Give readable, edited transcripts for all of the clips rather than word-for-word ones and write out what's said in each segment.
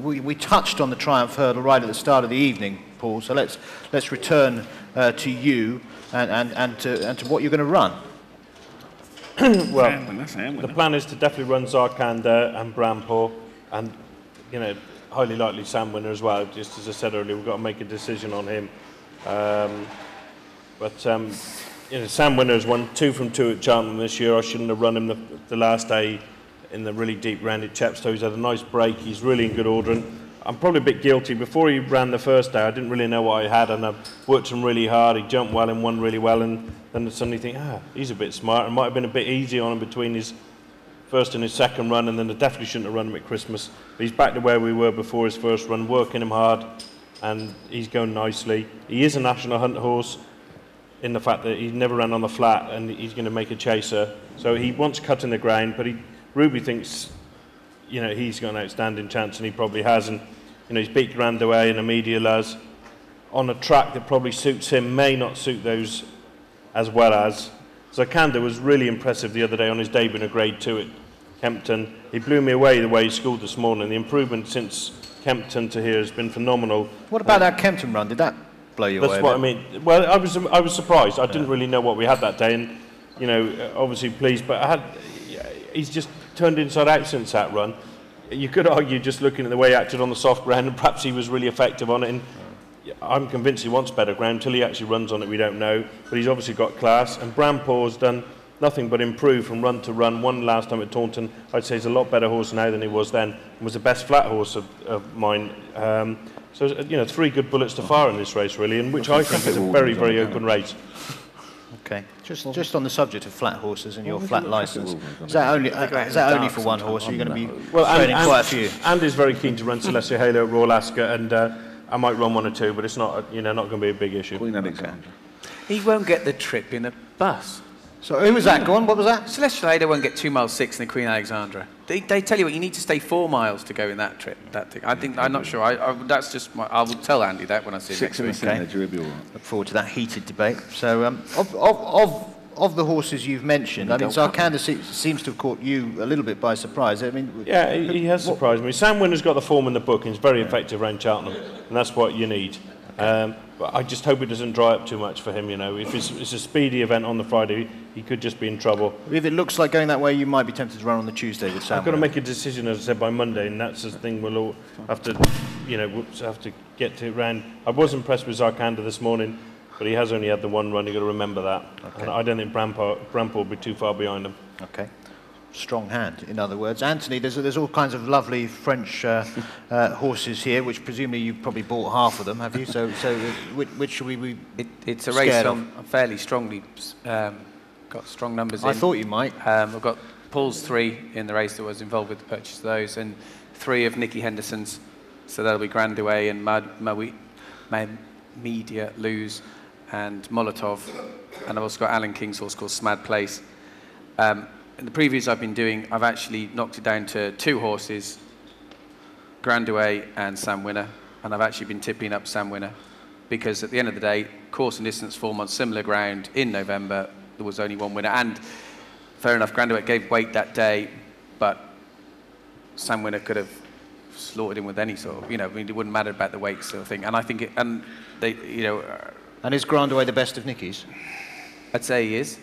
we touched on the Triumph Hurdle right at the start of the evening, Paul. So let's return to you and to what you're going to run. Well, the plan is to definitely run Zarkanda and Brampour, and highly likely Sam Winner as well. Just as I said earlier, we've got to make a decision on him. Sam Winner has won 2 from 2 at Cheltenham this year. I shouldn't have run him the last day in the really deep round at Chepstow. He's had a nice break. He's really in good order. And I'm probably a bit guilty. Before he ran the first day, I didn't really know what I had, and I worked him really hard. He jumped well and won really well, and then I suddenly think, he's a bit smart. It might have been a bit easy on him between his first and his second run, and then I definitely shouldn't have run him at Christmas. But he's back to where we were before his first run, working him hard, and he's going nicely. He is a national hunt horse in the fact that he never ran on the flat, and he's going to make a chaser. So he wants cutting the ground, but Ruby thinks, he's got an outstanding chance, and he probably has. And he's beat Grandaway and Amedia Laz on a track that probably suits him, may not suit those as well as. Zarkanda was really impressive the other day on his debut in a Grade 2 at Kempton. He blew me away the way he scored this morning. The improvement since Kempton to here has been phenomenal. What about that Kempton run? Did that blow you away? That's what I mean. Well, I was surprised. I didn't really know what we had that day, and obviously pleased. But he's just turned inside out since that run. You could argue, just looking at the way he acted on the soft ground, and perhaps he was really effective on it. And I'm convinced he wants better ground. Until he actually runs on it, we don't know. But he's obviously got class. And Brampour's done nothing but improve from run to run. Won last time at Taunton. I'd say he's a lot better horse now than he was then, and was the best flat horse of mine. So 3 good bullets to fire in this race, really, and which I think is a very, very open race. Okay, just on the subject of flat horses and your flat licence, is that only for one horse? Or are you going to be training quite a few? Andy's very keen to run Celestia Halo at Royal Ascot, and I might run 1 or 2, but it's not not going to be a big issue. He won't get the trip in a bus. So who was that? Go on, what was that? Celestial Halo won't get 2 miles 6 in the Queen Alexandra. They tell you what, you need to stay 4 miles to go in that trip. That thing. I'm not sure. That's just I will tell Andy that when I see him next week. Okay. Look forward to that heated debate. So of the horses you've mentioned, Zarkanda seems to have caught you a little bit by surprise. Yeah, he has surprised me. Sam Winner's got the form in the book, and he's very effective around Cheltenham, and that's what you need. But I just hope it doesn't dry up too much for him. If it's a speedy event on the Friday, he could just be in trouble. If it looks like going that way, you might be tempted to run on the Tuesday with Sam. I've got to make a decision, as I said, by Monday, and that's the thing we'll all have to, have to get to round. I was impressed with Zarkanda this morning, but he has only had the 1 run. You've got to remember that. Okay. And I don't think Brampour will be too far behind him. Okay. Strong hand, in other words. Anthony, there's all kinds of lovely French horses here, which presumably you've probably bought half of them, have you? So which should we be It's a race I'm fairly strongly got strong numbers in. I thought you might. I've got Paul's 3 in the race that was involved with the purchase of those, and 3 of Nicky Henderson's. So that'll be Grandaway and Media Lose and Molotov. And I've also got Alan King's horse called Smad Place. In the previews I've been doing, I've actually knocked it down to 2 horses, Grandaway and Sam Winner, and I've actually been tipping up Sam Winner because at the end of the day, course and distance form on similar ground in November, there was only 1 winner. And fair enough, Grandaway gave weight that day, but Sam Winner could have slaughtered him with any sort of, it wouldn't matter about the weight sort of thing. And I think, and is Grandaway the best of Nicky's? I'd say he is.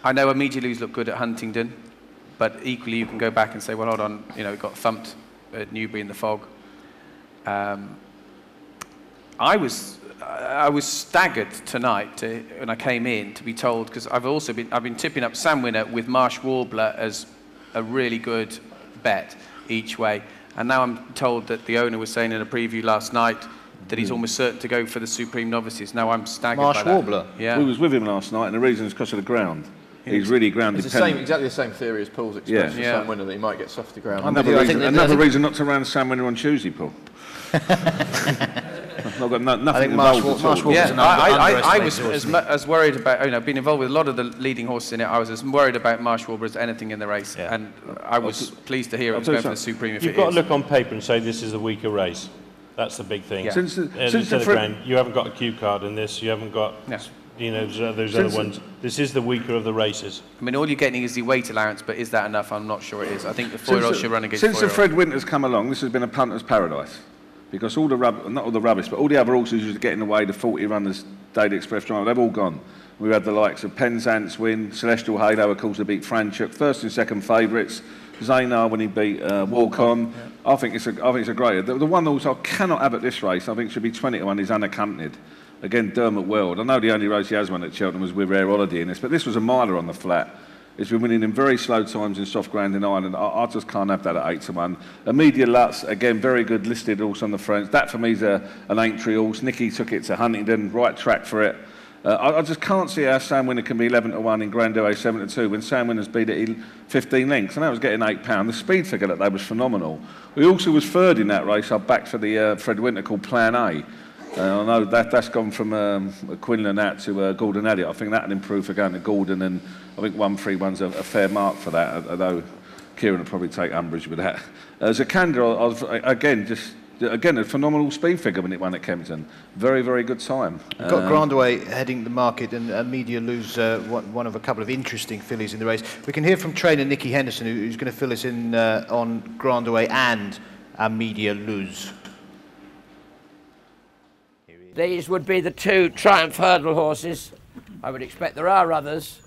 I know immediately look good at Huntingdon, but equally you can go back and say, well, hold on, he got thumped at Newbury in the fog. I was staggered tonight when I came in to be told, because I've been tipping up Sam Winner with Marsh Warbler as a really good bet each way, and now I'm told that the owner was saying in a preview last night that he's almost certain to go for the Supreme Novices. Now I'm staggered by that. Marsh Warbler? Yeah. We was with him last night, and the reason is because of the ground. He's really ground dependent. It's exactly the same theory as Paul's expressed for Sam Winner, that he might get softer ground. Another reason not to run Sam Winner on Tuesday, Paul. I've got nothing I think Marsh Warbler. Yeah, I was as worried about. Been involved with a lot of the leading horses in it. I was as worried about Marsh Warbler as anything in the race, and I was pleased to hear it was going for the Supreme. You've got to look on paper and say this is a weaker race. That's the big thing. Yeah. Since the ground, you haven't got a cue card in this. You haven't got you know, those other ones. This is the weaker of the races. I mean, all you're getting is the weight allowance, but is that enough? I'm not sure it is. I think the 4-year-olds should run against 4-year-olds. Since the Fred Winter's come along, this has been a punter's paradise. Because all the not all the rubbish, but all the other horses who are getting away, the 40 runners, Daily Express Driver, they've all gone. We've had the likes of Penzance win, Celestial Halo, of course, to beat Franchuk, first and second favourites. Zaynar when he beat Walk On. Yeah. I think it's a great. The one horse I cannot have at this race, I think should be 20 to 1, is Unaccompanied. Again, Dermot Weld. I know the only race he has won at Cheltenham was with Rare Holiday in this, but this was a miler on the flat. He's been winning in very slow times in soft ground in Ireland. I just can't have that at 8 to 1. Immediate Lutz, again, very good listed horse on the front. That for me is an Aintree horse. Nicky took it to Huntingdon, right track for it. I just can't see how Sam Winner can be 11 to 1 in Grand Duet 7 to 2 when Sam Winner's beat it 15 lengths, and that was getting £8. The speed figure that day was phenomenal. We also was third in that race. I backed for the Fred Winter called Plan A. I know that's gone from Quinlan out to Gordon Elliott. I think that'll improve for going to Gordon, and I think 131's a fair mark for that, although Kieran will probably take umbrage with that. Zakandar, again, a phenomenal speed figure when it won at Kempton. Very, very good time. We've got Grandway heading the market, and Media Lose, one of a couple of interesting fillies in the race. We can hear from trainer Nicky Henderson, who's going to fill us in on Grandway and Media Lose. These would be the 2 Triumph Hurdle horses. I would expect there are others.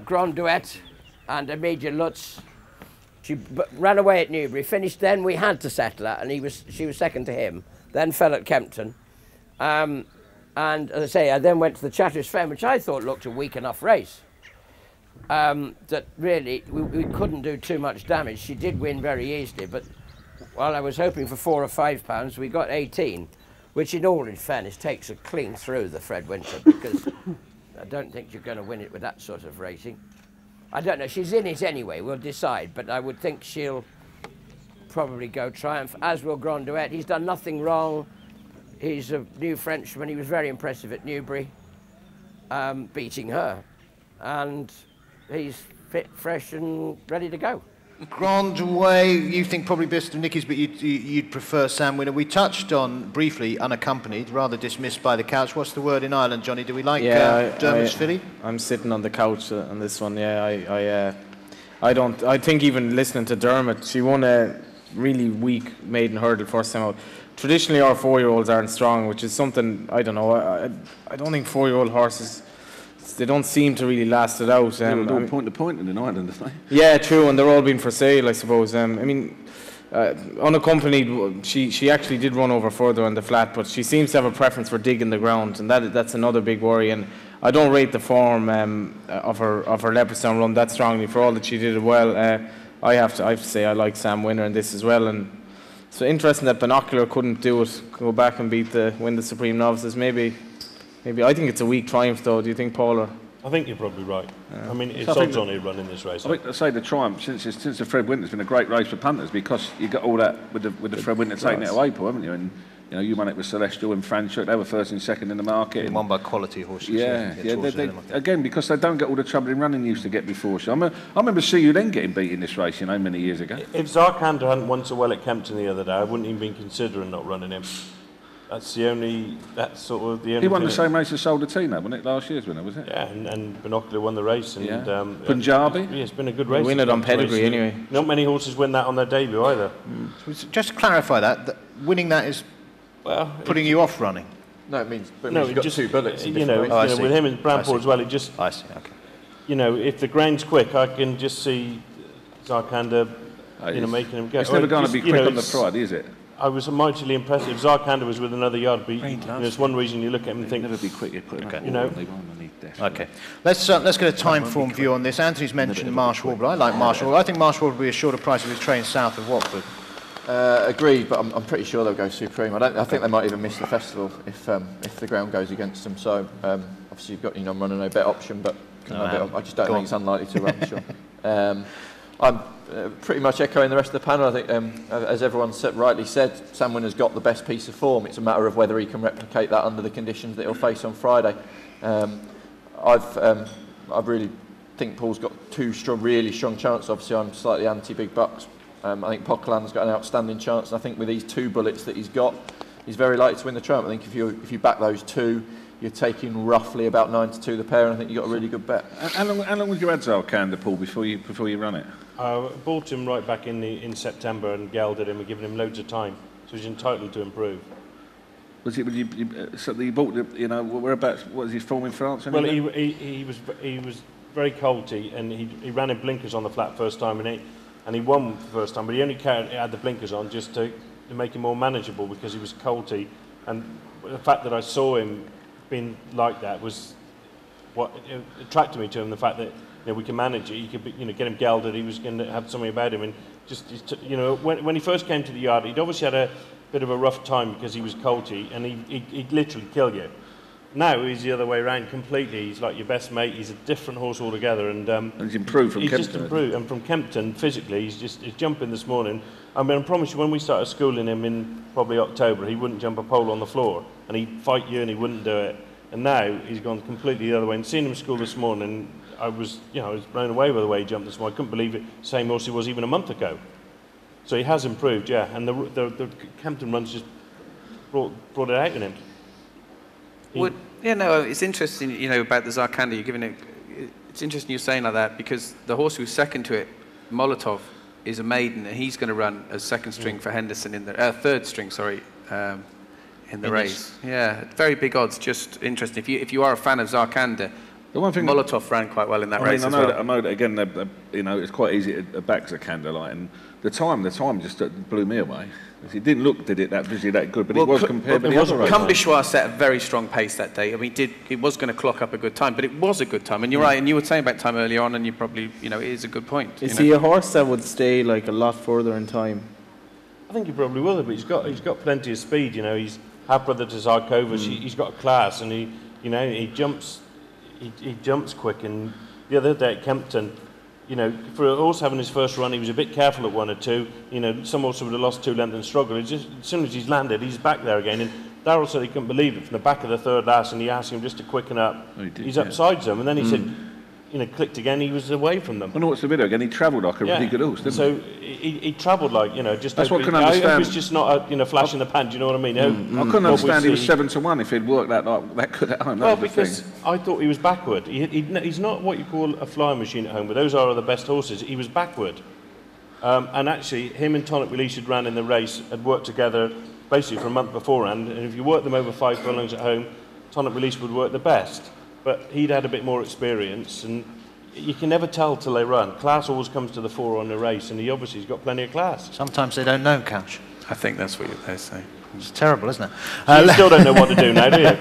Grand Duet and Immediate Lutz. She ran away at Newbury, finished then, we had to settle her, and she was second to him, then fell at Kempton. And as I say, I then went to the Chatteris Fen, which I thought looked a weak enough race. That really, we couldn't do too much damage. She did win very easily, but while I was hoping for £4 or £5, we got 18, which in all in fairness takes her clean through the Fred Winter, because I don't think you're going to win it with that sort of rating. I don't know, she's in it anyway, we'll decide, but I would think she'll probably go Triumph, as will Grand Duet. He's done nothing wrong. He's a new Frenchman, he was very impressive at Newbury, beating her. And he's fit, fresh and ready to go. Grandway, you think probably best of Nicky's, but you'd prefer Sam Winner. We touched on, briefly, Unaccompanied, rather dismissed by the couch. What's the word in Ireland, Johnny? Do we like Dermot's filly? I'm sitting on the couch on this one, yeah. I think even listening to Dermot, she won a really weak maiden hurdle first time out. Traditionally, our 4-year-olds aren't strong, which is something, I don't know, I don't think 4-year-old horses, they don't seem to really last it out. They're all point to point in Ireland, aren't they? Yeah, true, and they're all been for sale, I suppose. I mean, Unaccompanied, she actually did run over further on the flat, but she seems to have a preference for digging the ground, and that's another big worry. And I don't rate the form of her Leopardstown run that strongly. For all that she did it well, I have to say I like Sam Winner in this as well. And so interesting that Binocular couldn't do it, go back and win the Supreme Novices. Maybe I think it's a weak Triumph, though. Do you think, Paul? Or? I think you're probably right. Yeah. I mean, it's odds on he'd run in this race. I think, I say the Triumph since the Fred Winter's been a great race for punters, because you got all that with the Fred Winter taking it away, Paul, haven't you? And you know, you won it with Celestial and Franchuk. They were first and second in the market. And won by quality horses. Yeah. Again, because they don't get all the trouble in running used to get before. So I remember seeing you then getting beat in this race, you know, many years ago. If Zarkander hadn't won so well at Kempton the other day, I wouldn't even been considering not running him. That's the only He won the same race as Soldatino, wasn't it? Last year's winner, was it? Yeah, and Binocular won the race. And Punjabi? Yeah, it's been a good race. Win it on pedigree anyway. Not many horses win that on their debut either. So just to clarify that winning that is putting you off running. No, it means you've got 2 bullets. You know, with him and Bramford as well, it just. I see. Okay. You know, if the grain's quick, I can just see Zarkander, making him go. It's never going to be quick on the Pride, is it? I was mightily impressed. If Zarkander was with another yard beat, there's one reason you look at him and think, never be quick. You put him okay. You know. Okay. Let's get a Timeform view on this. Anthony's mentioned Marsh Warbler. I like Marsh Warbler. I think Marsh Warbler will be a shorter price if he's trained south of Watford. Agreed, but I'm pretty sure they'll go Supreme. I think they might even miss the festival if the ground goes against them. So obviously you've got I'm running a bet option, but I just don't think it's unlikely to run. Sure. I'm pretty much echoing the rest of the panel. I think, as everyone rightly said, Sam Winner's got the best piece of form. It's a matter of whether he can replicate that under the conditions that he'll face on Friday. I really think Paul's got 2 really strong chances. Obviously, I'm slightly anti-big bucks. I think Pockland's got an outstanding chance, and I think with these 2 bullets that he's got, he's very likely to win the Triumph. I think if you back those 2, you're taking roughly about 9-2 the pair, and I think you got a really good bet. How long would you had Zarkanda, Paul, before you run it? I bought him right back in September and gelded him and given him loads of time, so he's entitled to improve. Was it? So you bought the, you know, whereabouts? Was he form in France? Well, he was very colty, and he ran in blinkers on the flat first time, and he won the first time, but he only had the blinkers on just to make him more manageable because he was colty, and the fact that I saw him being like that was what attracted me to him. The fact that, you know, we can manage it. You could, you know, get him gelded. He was going to have something about him, and just, you know, when he first came to the yard, he'd obviously had a bit of a rough time because he was colty, and he'd literally kill you. Now he's the other way around completely. He's like your best mate. He's a different horse altogether, and he's improved from Kempton. He's just improved, and from Kempton physically, he's jumping this morning. I mean, I promise you, when we started schooling him in probably October, he wouldn't jump a pole on the floor, and he'd fight you, and he wouldn't do it. And now he's gone completely the other way. And seeing him at school this morning, I was blown away by the way he jumped this morning. I couldn't believe it. Same horse he was even a month ago. So he has improved, yeah. And the Kempton runs just brought it out in him. It's interesting, you know, about the Zarkanda. You're giving it. It's interesting you're saying like that because the horse who's second to it, Molotov, is a maiden, and he's going to run as second string for Henderson in the third string, sorry, in the race. Yeah, very big odds. Just interesting. If you are a fan of Zarkanda, the one thing Molotov ran quite well in that race. I know that again. You know, it's quite easy to back Zarkanda, like, and the time just blew me away. It didn't look, did it, that visually that good, but it was compared to the other race. Combichois set a very strong pace that day. I mean, it was going to clock up a good time, but it was a good time. And you're right, and you were saying about time earlier on, and you probably, you know, it is a good point. Is he a horse that would stay like a lot further in time? I think he probably will, but he's got plenty of speed. You know, he's half brother to Zarkova. He's got a class, and he jumps quick. And the other day at Kempton, you know, for a horse having his first run, he was a bit careful at 1 or 2. You know, some horses would have lost 2 lengths and struggled. As soon as he's landed, he's back there again. And Darryl said he couldn't believe it from the back of the third last, and he asked him just to quicken up. He's upsides them, and then he said, you know, clicked again. He was away from them. I know what's the video again. He travelled like a really good horse, didn't he? He travelled like, you know, just. That's what I can understand. It was just not a flash in the pan. Do you know what I mean? I couldn't understand he was 7-1 if he'd worked that good at home. Well, because I thought he was backward. He's not what you call a flying machine at home, but those are the best horses. He was backward. And actually, him and Tonic Release had ran in the race, had worked together basically for a month beforehand. And if you worked them over 5 furlongs at home, Tonic Release would work the best. But he'd had a bit more experience, and you can never tell till they run. Class always comes to the fore on the race, and he's got plenty of class. Sometimes they don't know, Couch. I think that's what they're saying. It's terrible, isn't it? You still don't know what to do now, do you?